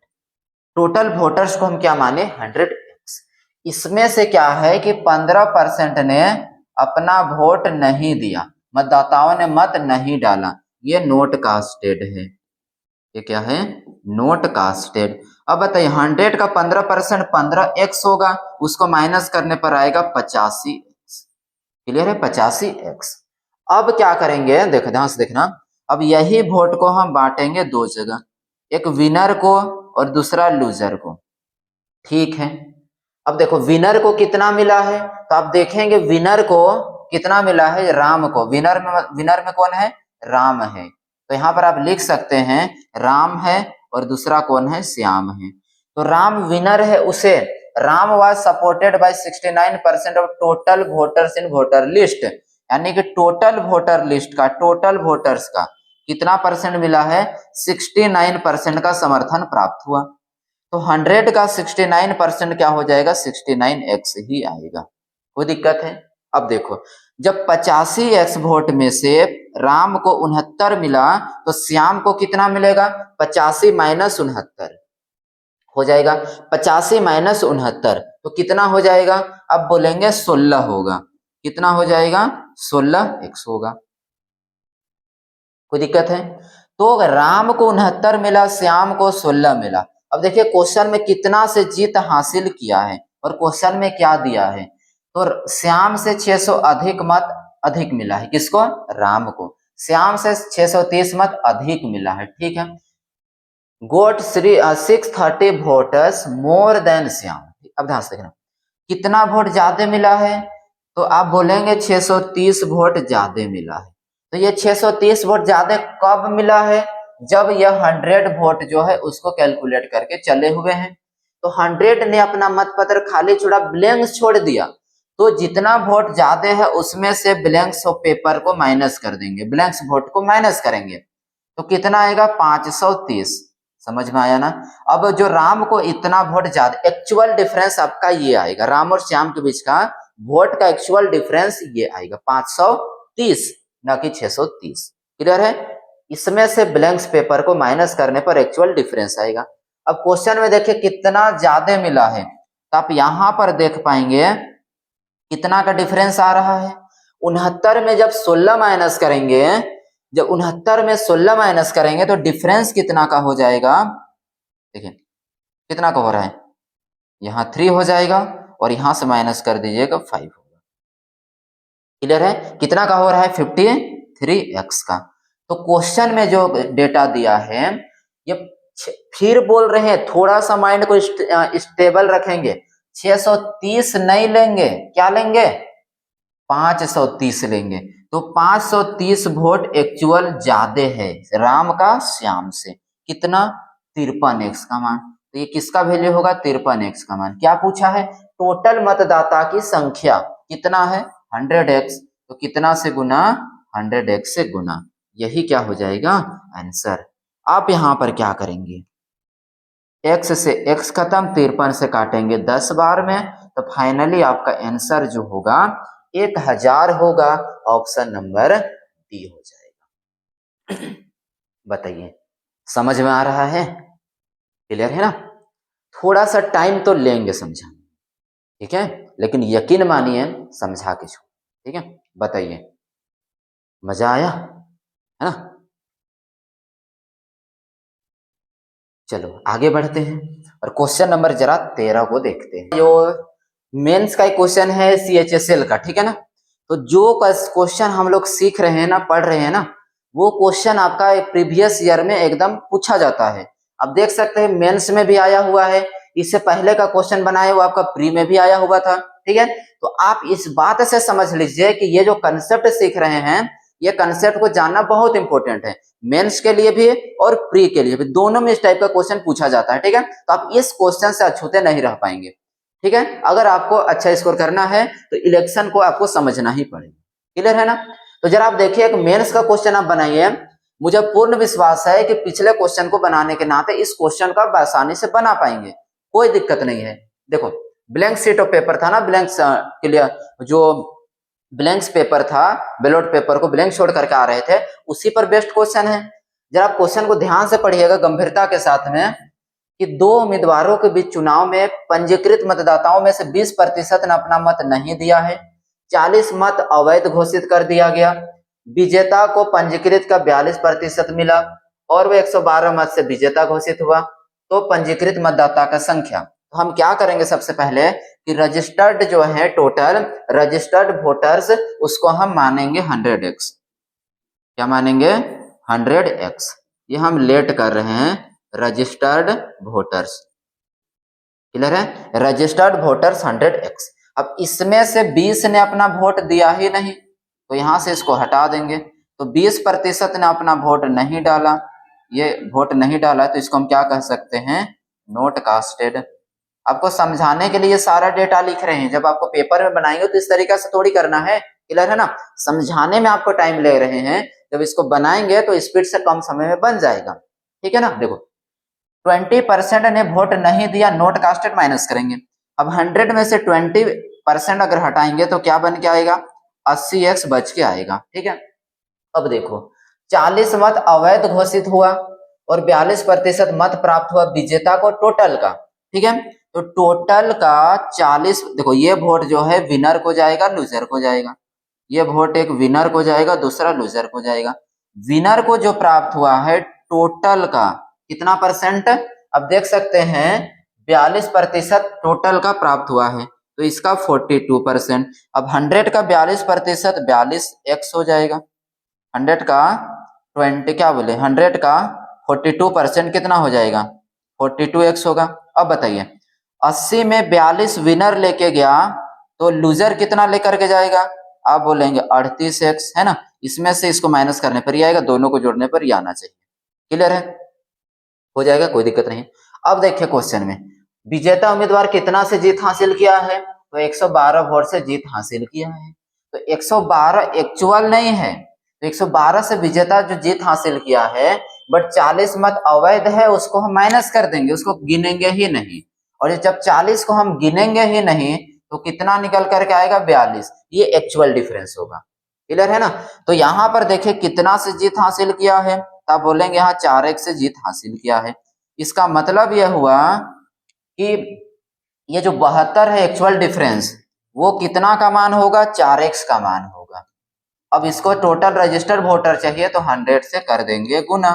टोटल वोटर्स को हम क्या माने, 100x। इसमें से क्या है कि 15% ने अपना वोट नहीं दिया, मतदाताओं ने मत नहीं डाला, ये नोट कास्टेड है। ये क्या है, नोट कास्टेड। अब बताइए 100 का 15% 15x होगा, उसको माइनस करने पर आएगा 85x। क्लियर है, 85x। अब क्या करेंगे, देखो ध्यान से देखना, अब यही वोट को हम बांटेंगे दो जगह, एक विनर को और दूसरा लूजर को। ठीक है, अब देखो विनर को कितना मिला है, तो आप देखेंगे विनर को कितना मिला है, राम को। विनर में कौन है, राम है। तो यहाँ पर आप लिख सकते हैं राम है और दूसरा कौन है, श्याम है। तो राम विनर है, उसे Ram was supported by 69% of total voters in voter list, यानी कि टोटल वोटर लिस्ट का, टोटल वोटर्स का कितना परसेंट मिला है, 69% का समर्थन प्राप्त हुआ। तो 100 का 69% क्या हो जाएगा, 69x ही आएगा। कोई दिक्कत है। अब देखो जब 85x वोट में से राम को 69 मिला, तो श्याम को कितना मिलेगा, 85 माइनस 69 हो जाएगा। 85 माइनस 69 तो कितना हो जाएगा, अब बोलेंगे 16 होगा। कितना हो जाएगा, 16x होगा। कोई दिक्कत है। तो राम को 69 मिला, श्याम को 16 मिला। अब देखिए क्वेश्चन में कितना से जीत हासिल किया है और क्वेश्चन में क्या दिया है। तो श्याम से 600 अधिक मत अधिक मिला है, किसको, राम को। श्याम से 630 मत अधिक मिला है। ठीक है, गोट 630 वोटर्स मोर देन श्याम। अब ध्यान से देखना कितना वोट ज्यादा मिला है, तो आप बोलेंगे 630 वोट ज्यादा मिला है। तो ये 630 वोट ज्यादा कब मिला है, जब यह 100 वोट जो है उसको कैलकुलेट करके चले हुए हैं। तो 100 ने अपना मत पत्र खाली छोड़ा, ब्लैंक्स छोड़ दिया, तो जितना वोट ज्यादा है उसमें से ब्लैंक्स पेपर को माइनस कर देंगे, ब्लैंक्स वोट को माइनस करेंगे, तो कितना आएगा, 530। समझ में आया ना। अब जो राम को इतना वोट ज्यादा, एक्चुअल डिफरेंस आपका ये आएगा, राम और श्याम के बीच का वोट का एक्चुअल डिफरेंस ये आएगा 530, ना कि 630। क्लियर है। इसमें से ब्लैंक्स पेपर को माइनस करने पर एक्चुअल डिफरेंस आएगा। अब क्वेश्चन में देखिए कितना ज्यादा मिला है, तो आप यहां पर देख पाएंगे कितना का डिफरेंस आ रहा है। 69 में जब 16 माइनस करेंगे, जब 69 में 16 माइनस करेंगे तो डिफरेंस कितना का हो जाएगा, देखिए कितना का हो रहा है, यहाँ 3 हो जाएगा और यहां से माइनस कर दीजिएगा 5 होगा। क्लियर है, कितना का हो रहा है, 53x का। तो क्वेश्चन में जो डेटा दिया है, ये फिर बोल रहे हैं थोड़ा सा माइंड को स्टेबल रखेंगे, 630 नहीं लेंगे, क्या लेंगे, 530 लेंगे। तो 530 वोट एक्चुअल ज्यादा है राम का श्याम से, कितना, 53x का मान। तो ये किसका वैल्यू होगा, 53x का मान। क्या पूछा है, टोटल मतदाता की संख्या कितना है, 100x, तो कितना से गुना, 100x से गुना, यही क्या हो जाएगा आंसर। आप यहां पर क्या करेंगे, x से x खत्म, 53 से काटेंगे 10 बार में, तो फाइनली आपका आंसर जो होगा 1000 होगा। ऑप्शन नंबर डी हो जाएगा। बताइए समझ में आ रहा है, क्लियर है ना। थोड़ा सा टाइम तो लेंगे समझा, ठीक है, लेकिन यकीन मानिए समझा के छोड़। ठीक है, बताइए मजा आया है ना। चलो आगे बढ़ते हैं और क्वेश्चन नंबर जरा 13 को देखते हैं। जो मेंस का क्वेश्चन है CHSL का, ठीक है ना। तो जो क्वेश्चन हम लोग सीख रहे हैं ना, पढ़ रहे हैं ना, वो क्वेश्चन आपका प्रीवियस ईयर में एकदम पूछा जाता है। अब देख सकते हैं मेंस में भी आया हुआ है, इससे पहले का क्वेश्चन बनाया हुआ आपका प्री में भी आया हुआ था। ठीक है, तो आप इस बात से समझ लीजिए कि ये जो कंसेप्ट सीख रहे हैं, ये कंसेप्ट को जानना बहुत इंपॉर्टेंट है, मेंस के लिए भी और प्री के लिए भी, दोनों में इस टाइप का क्वेश्चन पूछा जाता है। ठीक है, तो आप इस क्वेश्चन से अछूते नहीं रह पाएंगे। ठीक है, अगर आपको अच्छा स्कोर करना है तो इलेक्शन को आपको समझना ही पड़ेगा। क्लियर है ना। तो जरा आप देखिए, एक मेंस का क्वेश्चन आप बनाइए, मुझे पूर्ण विश्वास है कि पिछले क्वेश्चन को बनाने के नाते इस क्वेश्चन को आप आसानी से बना पाएंगे, कोई दिक्कत नहीं है। देखो ब्लैंक शीट ऑफ पेपर था ना, ब्लैंक के लिए जो ब्लैंक्स पेपर था, बैलेट पेपर को ब्लैंक छोड़ करके आ रहे थे, उसी पर बेस्ड क्वेश्चन है। जरा आप क्वेश्चन को ध्यान से पढ़िएगा गंभीरता के साथ में, कि दो उम्मीदवारों के बीच चुनाव में पंजीकृत मतदाताओं में से 20% ने अपना मत नहीं दिया है, 40 मत अवैध घोषित कर दिया गया, विजेता को पंजीकृत का 42% मिला और वो 112 मत से विजेता घोषित हुआ, तो पंजीकृत मतदाता का संख्या। तो हम क्या करेंगे सबसे पहले कि रजिस्टर्ड जो है टोटल रजिस्टर्ड वोटर्स उसको हम मानेंगे 100x। क्या मानेंगे? 100x। ये हम लेट कर रहे हैं रजिस्टर्ड वोटर्स। क्लियर है? Registered voters 100x। अब इसमें से 20 ने अपना वोट दिया ही नहीं, तो यहां से इसको हटा देंगे। तो 20% ने अपना वोट नहीं डाला, ये वोट नहीं डाला, तो इसको हम क्या कह सकते हैं? Note casted. आपको समझाने के लिए सारा डेटा लिख रहे हैं, जब आपको पेपर में बनाएंगे तो इस तरीके से थोड़ी करना है। क्लियर है ना? समझाने में आपको टाइम ले रहे हैं, जब इसको बनाएंगे तो स्पीड से कम समय में बन जाएगा। ठीक है ना? देखो 20% ने वोट नहीं दिया, नोट कास्टेड माइनस करेंगे। अब 100 में से 20% अगर हटाएंगे तो क्या बन के आएगा? 80x बच के आएगा। ठीक है? अब देखो 40 मत अवैध घोषित हुआ और 42% मत प्राप्त हुआ विजेता को टोटल का। ठीक है? तो टोटल का 40, देखो ये वोट जो है विनर को जाएगा, लूजर को जाएगा। ये वोट एक विनर को जाएगा, दूसरा लूजर को जाएगा। विनर को जो प्राप्त हुआ है टोटल का कितना परसेंट? अब देख सकते हैं 42% टोटल का प्राप्त हुआ है, तो इसका 42%। अब 100 का 42% 42x हो जाएगा। 100 का 20 क्या बोले 100 का 42% कितना हो जाएगा? 42x होगा। अब बताइए 80 में 42 विनर लेके गया, तो लूजर कितना लेकर के जाएगा? आप बोलेंगे 38x, है ना? इसमें से इसको माइनस करने पर ही आएगा, दोनों को जोड़ने पर ही आना चाहिए। क्लियर है? हो जाएगा, कोई दिक्कत नहीं। अब देखिए क्वेश्चन में विजेता उम्मीदवार कितना से जीत हासिल किया है? तो 112 वोट से जीत हासिल किया है। तो 112 एक्चुअल नहीं है, तो 112 से विजेता जो जीत हासिल किया है, बट 40 मत अवैध है, उसको हम माइनस कर देंगे, उसको गिनेंगे ही नहीं। और जब 40 को हम गिनेंगे ही नहीं तो कितना निकल करके आएगा? 42। ये एक्चुअल डिफरेंस होगा। क्लियर है ना? तो यहाँ पर देखिए कितना से जीत हासिल किया है, तो आप बोलेंगे यहाँ 4x से जीत हासिल किया है। इसका मतलब यह हुआ कि ये जो 72 है एक्चुअल डिफरेंस, वो कितना का मान होगा? 4x का मान होगा। अब इसको टोटल रजिस्टर्ड वोटर चाहिए, तो 100 से कर देंगे गुना।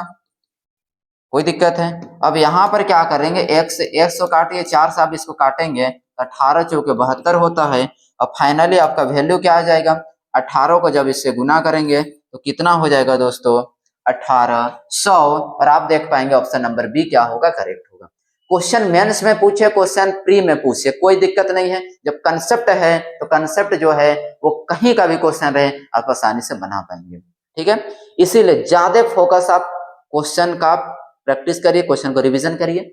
कोई दिक्कत है? अब यहाँ पर क्या करेंगे? x को काटिए, 4 से आप इसको काटेंगे, 18 चौके 72 होता है। अब फाइनली आपका वैल्यू क्या आ जाएगा? 18 को जब इससे गुना करेंगे तो कितना हो जाएगा दोस्तों? 1800। और आप देख पाएंगे ऑप्शन नंबर बी क्या होगा? करेक्ट होगा। क्वेश्चन मेंस में पूछे, क्वेश्चन प्री में पूछे, कोई दिक्कत नहीं है। जब कंसेप्ट है तो कंसेप्ट जो है वो कहीं का भी क्वेश्चन रहे आप आसानी से बना पाएंगे। ठीक है? इसीलिए ज्यादा फोकस आप क्वेश्चन का प्रैक्टिस करिए, क्वेश्चन को रिवीजन करिए,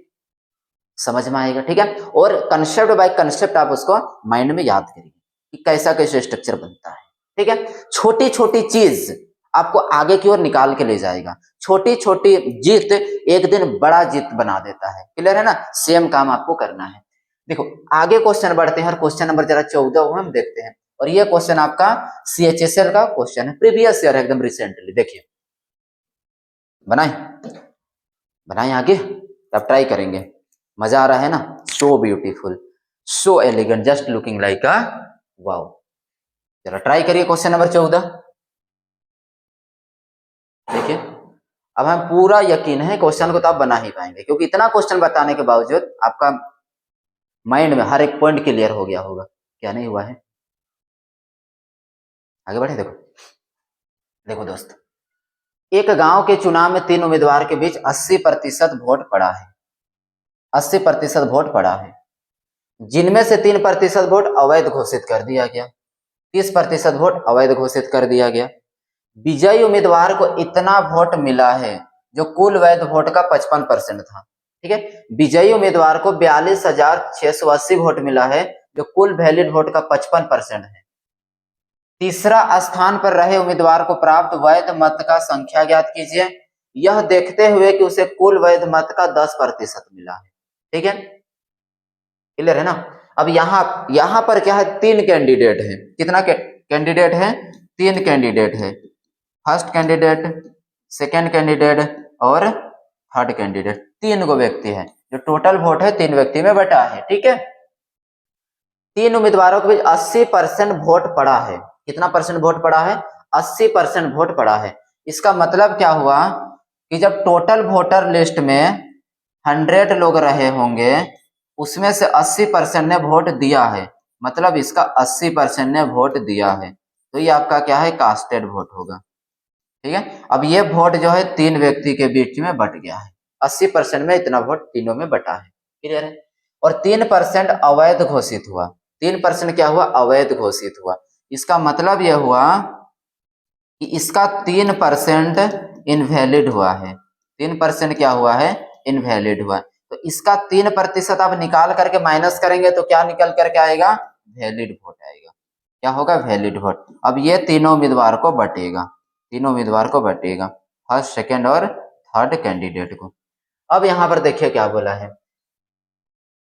समझ में आएगा। ठीक है? और कंसेप्ट बाय कंसेप्ट आप उसको माइंड में याद करिए कि कैसा कैसे स्ट्रक्चर बनता है। ठीक है? छोटी छोटी चीज आपको आगे की ओर निकाल के ले जाएगा। छोटी छोटी जीत एक दिन बड़ा जीत बना देता है। क्लियर है ना? सेम काम आपको करना है। देखो आगे क्वेश्चन बढ़ते हैं और क्वेश्चन नंबर जरा 14 हम देखते हैं। और ये क्वेश्चन आपका CHSL का क्वेश्चन है, प्रीवियस ईयर एकदम रिसेंटली। देखिए बनाए आगे, अब ट्राई करेंगे। मजा आ रहा है ना? सो beautiful, so elegant, just looking like a wow. जरा ट्राई करिए क्वेश्चन नंबर 14। देखिए अब हम पूरा यकीन है क्वेश्चन को तो आप बना ही पाएंगे, क्योंकि इतना क्वेश्चन बताने के बावजूद आपका माइंड में हर एक पॉइंट क्लियर हो गया होगा। क्या नहीं हुआ है? आगे बढ़े। देखो देखो दोस्त, एक गांव के चुनाव में 3 उम्मीदवार के बीच 80% वोट पड़ा है। 80% वोट पड़ा है, जिनमें से 3% वोट अवैध घोषित कर दिया गया, 30% वोट अवैध घोषित कर दिया गया। विजयी उम्मीदवार को इतना वोट मिला है जो कुल वैध वोट का 55% था। ठीक है? विजयी उम्मीदवार को 42,680 वोट मिला है जो कुल वैलिड वोट का 55% है। तीसरा स्थान पर रहे उम्मीदवार को प्राप्त वैध मत का संख्या ज्ञात कीजिए, यह देखते हुए कि उसे कुल वैध मत का 10% मिला है। ठीक है? क्लियर है ना? अब यहां पर क्या है? 3 कैंडिडेट है। कितना कैंडिडेट है? 3 कैंडिडेट है। फर्स्ट कैंडिडेट, सेकेंड कैंडिडेट और थर्ड कैंडिडेट। 3 गो व्यक्ति है, जो टोटल वोट है 3 व्यक्ति में बटा है। ठीक है? 3 उम्मीदवारों के बीच 80% वोट पड़ा है। कितना परसेंट वोट पड़ा है? 80% वोट पड़ा है। इसका मतलब क्या हुआ कि जब टोटल वोटर लिस्ट में 100 लोग रहे होंगे, उसमें से 80% ने वोट दिया है, मतलब इसका 80% ने वोट दिया है, तो ये आपका क्या है, कास्टेड वोट होगा। ठीक है, अब ये वोट जो है 3 व्यक्ति के बीच में बट गया है, 80% में इतना वोट तीनों में बटा है। क्लियर है। और 3% अवैध घोषित हुआ। 3% क्या हुआ, अवैध घोषित हुआ। इसका मतलब यह हुआ कि इसका 3% इनवैलिड हुआ है। 3% क्या हुआ है, इनवैलिड हुआ। तो इसका 3% आप निकाल करके माइनस करेंगे तो क्या निकल करके आएगा, वैलिड वोट आएगा। क्या होगा, वैलिड वोट। अब ये तीनों उम्मीदवार को बटेगा, तीनों उम्मीदवार को बटेगा, फर्स्ट, सेकेंड और थर्ड कैंडिडेट को। अब यहाँ पर देखिए क्या बोला है,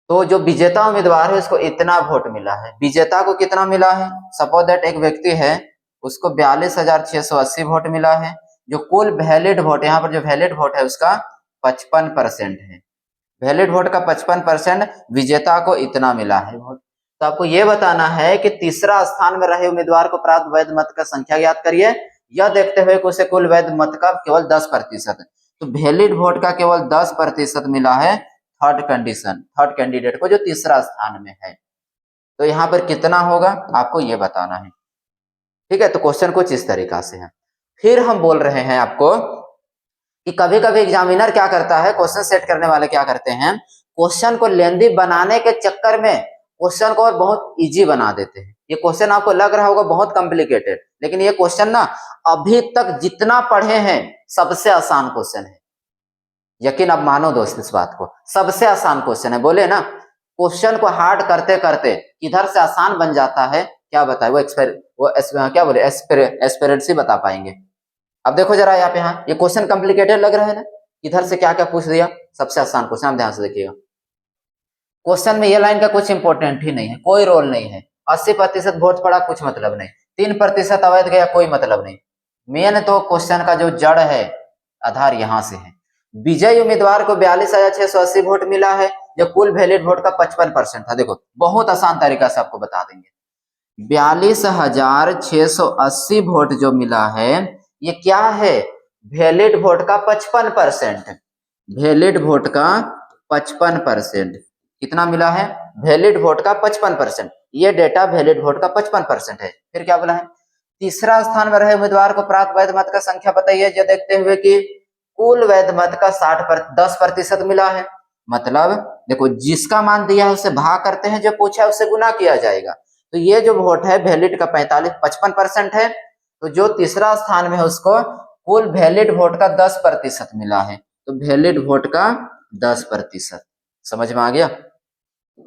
तो जो विजेता उम्मीदवार है उसको इतना वोट मिला है। विजेता को कितना मिला है, सपोज दैट एक व्यक्ति है, उसको 42,680 वोट मिला है। जो कुल वैलिड वोट, यहाँ पर जो वैलिड वोट है उसका 55% है। वैलिड वोट का 55% विजेता को इतना मिला है वोट। तो आपको यह बताना है कि तीसरा स्थान में रहे उम्मीदवार को प्राप्त वैध मत का संख्या ज्ञात करिए, यह देखते हुए कि उसे कुल वैध मत का केवल 10%, तो वैलिड वोट का केवल 10% मिला है थर्ड कैंडिडेट को, जो तीसरा स्थान में है। तो यहाँ पर कितना होगा आपको ये बताना है। ठीक है, तो क्वेश्चन कुछ इस तरीका से है। फिर हम बोल रहे हैं आपको कि कभी कभी एग्जामिनर क्या करता है, क्वेश्चन सेट करने वाले क्या करते हैं, क्वेश्चन को लेंदी बनाने के चक्कर में क्वेश्चन को और बहुत इजी बना देते हैं। ये क्वेश्चन आपको लग रहा होगा बहुत कॉम्प्लिकेटेड, लेकिन ये क्वेश्चन ना अभी तक जितना पढ़े हैं सबसे आसान क्वेश्चन है। यकीन अब मानो दोस्त इस बात को, सबसे आसान क्वेश्चन है। बोले ना क्वेश्चन को हार्ड करते करते किधर से आसान बन जाता है, क्या बताए क्या बोले एक्सपेरियंस ही बता पाएंगे। अब देखो जरा आप यहाँ, ये क्वेश्चन कॉम्प्लिकेटेड लग रहा है ना, इधर से क्या क्या पूछ दिया, सबसे आसान क्वेश्चन। आप ध्यान से देखिएगा, क्वेश्चन में ये लाइन का कुछ इंपॉर्टेंट ही नहीं है, कोई रोल नहीं है। 80% वोट पड़ा, कुछ मतलब नहीं। 3% अवैध गया, कोई मतलब नहीं। मेन तो क्वेश्चन का जो जड़ है, आधार यहां से है। विजय उम्मीदवार को 42,680 वोट मिला है, जो कुल वैलिड वोट का 55% था। देखो बहुत आसान तरीका से आपको बता देंगे, 42,680 वोट जो मिला है, ये क्या है, वैलिड वोट का 55%। वैलिड वोट का 55% कितना मिला है, वैलिड वोट का 55%। ये डेटा वैलिड वोट का 55% है। फिर क्या बोला है, तीसरा स्थान में रहे उम्मीदवार को प्राप्त वैध मत का संख्या बताइए, जो देखते हुए कि कुल वैध मत का 10% मिला है। मतलब देखो जिसका मान दिया है उसे भाग करते हैं, जो पूछा है उससे गुना किया जाएगा। तो ये जो वोट है वैलिड का 55% है, तो जो तीसरा स्थान में है उसको कुल वैलिड वोट का 10% मिला है। तो वैलिड वोट का 10%। समझ में आ गया,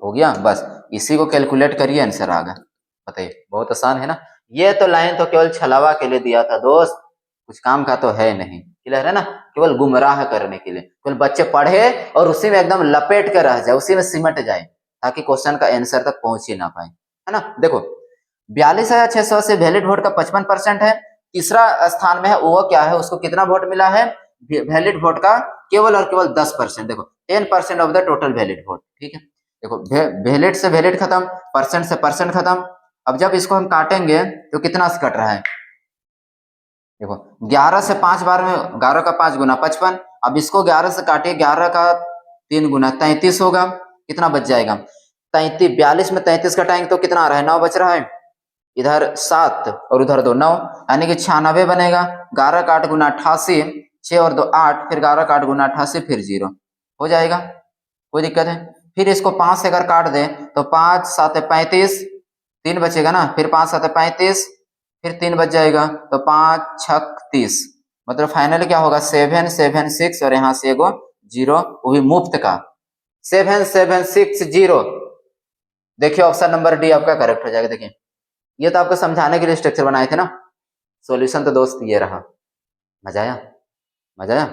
हो गया, बस इसी को कैलकुलेट करिए, आंसर आ गया। बताइए, बहुत आसान है ना। ये तो लाइन तो केवल छलावा के लिए दिया था दोस्त, कुछ काम का तो है नहीं। क्लियर है ना, केवल गुमराह करने के लिए, केवल बच्चे पढ़े और उसी में एकदम लपेट कर रह जाए, उसी में सिमट जाए, ताकि क्वेश्चन का आंसर तक पहुंच ही ना पाए, है ना। देखो 42,600 से वैलिड वोट का 55% है, तीसरा स्थान में है, वो क्या है, उसको कितना वोट मिला है, वैलिड वोट का केवल और केवल 10%। देखो 10% of the total valid vote. ठीक है, देखो वैलिड से वैलिड खत्म, परसेंट से परसेंट खत्म। अब जब इसको हम काटेंगे तो कितना से कट रहा है, देखो 11 से 5 बार में 11 का 5 गुना 55। अब इसको 11 से काटिए, 11 का 3 गुना 33 होगा, कितना बच जाएगा 33। 42 में 33 कटाएंगे तो कितना आ रहा है, 9 बच रहा है, इधर 7 और उधर 2 9, यानी कि 96 बनेगा। 11 का 8 गुना 88, 6 और 2 8, फिर 11 का 8 गुना 88, फिर 0 हो जाएगा, कोई दिक्कत है। फिर इसको 5 से अगर काट दें तो 5 7 35, 3 बचेगा ना, फिर 5 7 35, फिर 3 बच जाएगा, तो 5 6 30। मतलब फाइनली क्या होगा 7 7 6, और यहाँ से एगो 0, वो भी मुफ्त का 7 7 6 0। देखिए ऑप्शन नंबर डी आपका करेक्ट हो जाएगा। देखिए ये तो आपको समझाने के लिए स्ट्रक्चर बनाए थे ना, सॉल्यूशन तो दोस्त ये रहा। मजा आया, मजा आया,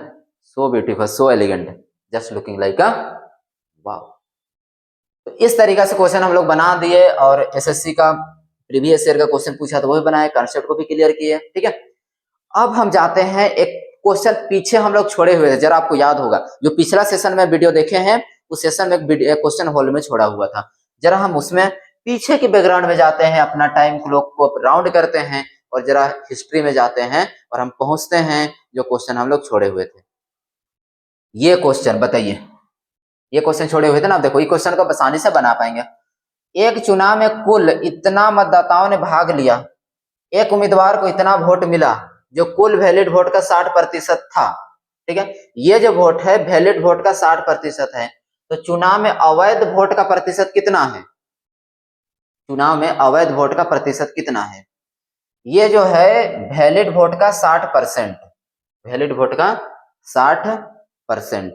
so beautiful, so elegant, just looking like a wow. तो इस तरीका से क्वेश्चन हम लोग बना दिए, और एसएससी का प्रीवियस ईयर का क्वेश्चन पूछा तो वो भी बनाए, कॉन्सेप्ट को भी क्लियर किए। ठीक है, अब हम जाते हैं एक क्वेश्चन पीछे हम लोग छोड़े हुए थे, जरा आपको याद होगा जो पिछला सेशन में वीडियो देखे हैं, उस सेशन में एक क्वेश्चन हॉल में छोड़ा हुआ था, जरा हम उसमें पीछे के बैकग्राउंड में जाते हैं, अपना टाइम क्लॉक को राउंड करते हैं और जरा हिस्ट्री में जाते हैं और हम पहुंचते हैं जो क्वेश्चन हम लोग छोड़े हुए थे। ये क्वेश्चन बताइए, ये क्वेश्चन छोड़े हुए थे ना, आप देखो ये क्वेश्चन को आसानी से बना पाएंगे। एक चुनाव में कुल इतना मतदाताओं ने भाग लिया, एक उम्मीदवार को इतना वोट मिला जो कुल वैलिड वोट का 60% था। ठीक है, ये जो वोट है वैलिड वोट का 60% है, तो चुनाव में अवैध वोट का प्रतिशत कितना है? चुनाव में अवैध वोट का प्रतिशत कितना है? ये जो है वैलिड वोट का 60%, वैलिड वोट का 60%।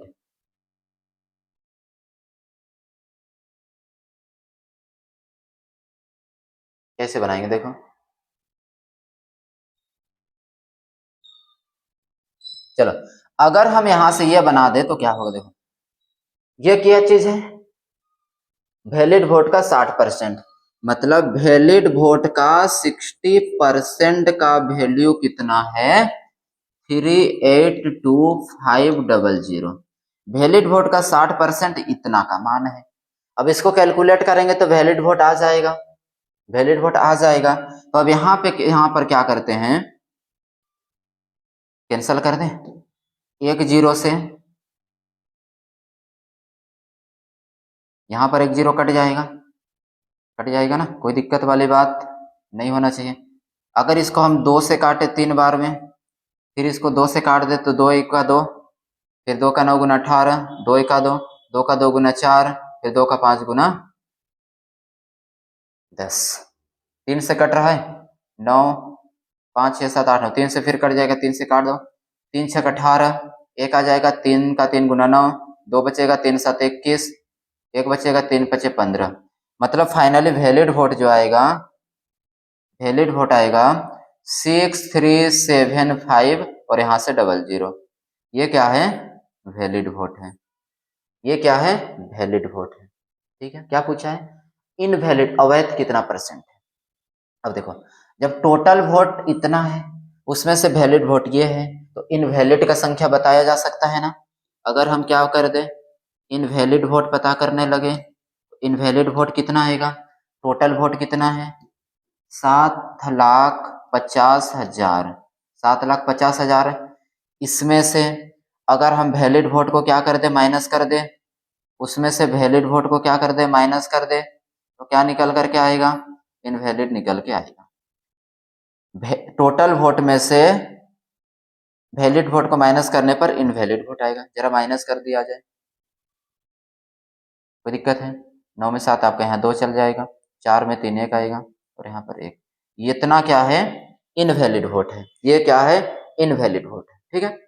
कैसे बनाएंगे देखो, चलो अगर हम यहां से ये बना दे तो क्या होगा, देखो ये क्या चीज है, वैलिड वोट का 60%, मतलब वैलिड वोट का 60% का वैल्यू कितना है? 382,500। वैलिड वोट का 60% इतना का मान है। अब इसको कैलकुलेट करेंगे तो वैलिड वोट आ जाएगा, वैलिड वोट आ जाएगा। तो अब यहाँ पर क्या करते हैं, कैंसल कर दें, एक जीरो से यहाँ पर एक जीरो कट जाएगा, कट जाएगा ना, कोई दिक्कत वाली बात नहीं होना चाहिए। अगर इसको हम 2 से काटे 3 बार में, फिर इसको 2 से काट दे तो 2 1 का 2, फिर 2 का 9 गुना 18, 2 1 का 2, 2 का 2 गुना 4, फिर 2 का 5 गुना 10। 3 से कट रहा है 9, 5 6 7 8 9, 3 से फिर कट जाएगा, 3 से काट दो, 3 6 18, 1 आ जाएगा, 3 का 3 गुना 9, 2 बचेगा, 3 7 21, 1 बचेगा, 3 5 15। मतलब फाइनली वैलिड वोट जो आएगा, वैलिड वोट आएगा 6375 और यहाँ से 00। ये क्या है? वैलिड वोट है। ये क्या है? वैलिड वोट है। ठीक है, क्या पूछा है? इनवैलिड, अवैध कितना परसेंट है। अब देखो जब टोटल वोट इतना है उसमें से वैलिड वोट ये है, तो इनवैलिड का संख्या बताया जा सकता है ना। अगर हम क्या कर दें, इनवैलिड वोट पता करने लगे, इनवैलिड वोट कितना आएगा, टोटल वोट कितना है 7,50,000, 7,50,000। इसमें से अगर हम वैलिड वोट को क्या कर दे, माइनस कर दे, उसमें से वैलिड वोट को क्या कर दे, माइनस कर दे, तो क्या निकल करके आएगा, इनवैलिड निकल के आएगा। टोटल वोट में से वैलिड वोट को माइनस करने पर इनवैलिड वोट आएगा। जरा माइनस कर दिया जाए, कोई दिक्कत है? 9 में 7 आपका यहाँ 2 चल जाएगा, 4 में 3 1 आएगा और यहाँ पर 1। ये इतना क्या है? इनवैलिड वोट है। ये क्या है? इनवैलिड वोट है। ठीक है,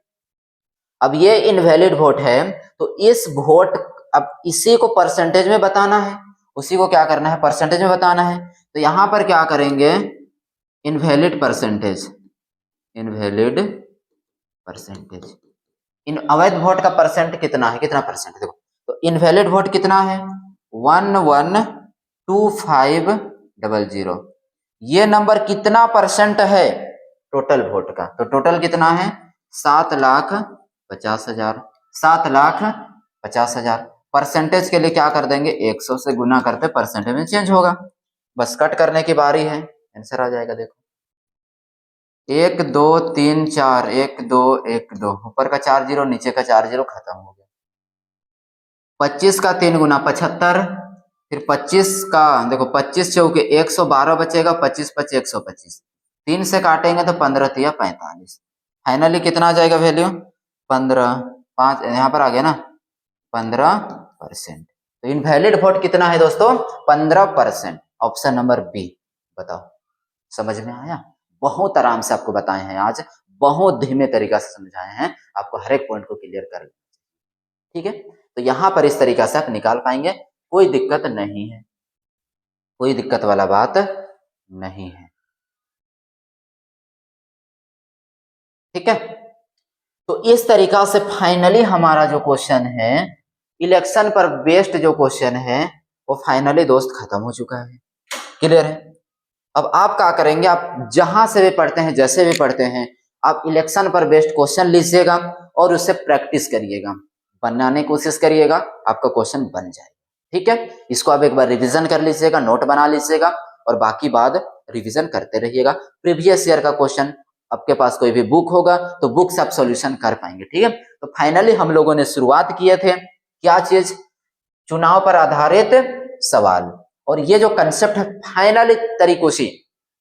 अब ये इनवैलिड वोट है, तो इस वोट, अब इसी को परसेंटेज में बताना है, उसी को क्या करना है, परसेंटेज में बताना है। तो यहां पर क्या करेंगे, इनवैलिड परसेंटेज, इनवैलिड परसेंटेज, इन अवैध वोट का परसेंट कितना है, कितना परसेंट, देखो तो इनवैलिड वोट कितना है 112500। ये नंबर कितना परसेंट है टोटल वोट का, तो टोटल कितना है 7,50,000, 7,50,000। परसेंटेज के लिए क्या कर देंगे, 100 से गुना करते परसेंटेज में चेंज होगा, बस कट करने की बारी है, आंसर आ जाएगा। देखो 1 2 3 4, 1 2 1 2, ऊपर का 4 जीरो, नीचे का 4 जीरो, खत्म हो गया। 25 का 3 गुना 75, फिर 25 का देखो 25 चौके 112 बचेगा, 25 5 125, 3 से काटेंगे तो 15 तिया 45। फाइनली कितना आ जाएगा वैल्यू, 15, 5 यहाँ पर आ गया ना 15%। तो इनवैलिड वोट कितना है दोस्तों, 15%। Option number B. बताओ समझ में आया? बहुत आराम से आपको बताए हैं आज, बहुत धीमे तरीका से समझाए हैं, आपको हर एक पॉइंट को क्लियर कर। ठीक है, तो यहां पर इस तरीका से आप निकाल पाएंगे, कोई दिक्कत नहीं है, कोई दिक्कत वाला बात नहीं है। ठीक है, तो इस तरीका से फाइनली हमारा जो क्वेश्चन है, इलेक्शन पर बेस्ड जो क्वेश्चन है, वो फाइनली दोस्त खत्म हो चुका है। क्लियर है? अब आप क्या करेंगे, आप जहां से भी पढ़ते हैं, जैसे भी पढ़ते हैं, आप इलेक्शन पर बेस्ड क्वेश्चन लीजिएगा और उससे प्रैक्टिस करिएगा, बनाने की कोशिश करिएगा, आपका क्वेश्चन बन जाएगा। ठीक है, इसको आप एक बार रिवीजन कर लीजिएगा, नोट बना लीजिएगा और बाकी बात रिवीजन करते रहिएगा। प्रीवियस ईयर का क्वेश्चन आपके पास कोई भी बुक होगा तो बुक से आप सॉल्यूशन कर पाएंगे। ठीक है, तो फाइनली हम लोगों ने शुरुआत किए थे क्या चीज, चुनाव पर आधारित सवाल, और ये जो कंसेप्ट है फाइनली तरीकों से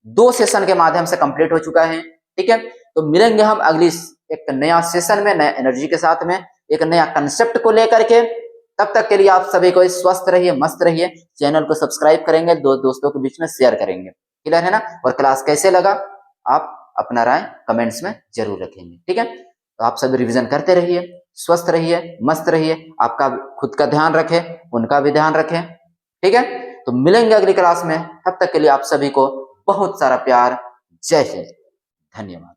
2 सेशन के माध्यम से कंप्लीट हो चुका है। ठीक है, तो मिलेंगे हम अगली एक नया सेशन में, नया एनर्जी के साथ में, एक नया कंसेप्ट को लेकर के। तब तक के लिए आप सभी को स्वस्थ रहिए, मस्त रहिए, चैनल को सब्सक्राइब करेंगे, दोस्तों के बीच में शेयर करेंगे। क्लियर है ना? और क्लास कैसे लगा आप अपना राय कमेंट्स में जरूर रखेंगे। ठीक है, तो आप सभी रिवीजन करते रहिए, स्वस्थ रहिए, मस्त रहिए, आपका खुद का ध्यान रखें, उनका भी ध्यान रखें। ठीक है, तो मिलेंगे अगली क्लास में, तब तक के लिए आप सभी को बहुत सारा प्यार। जय हिंद, धन्यवाद।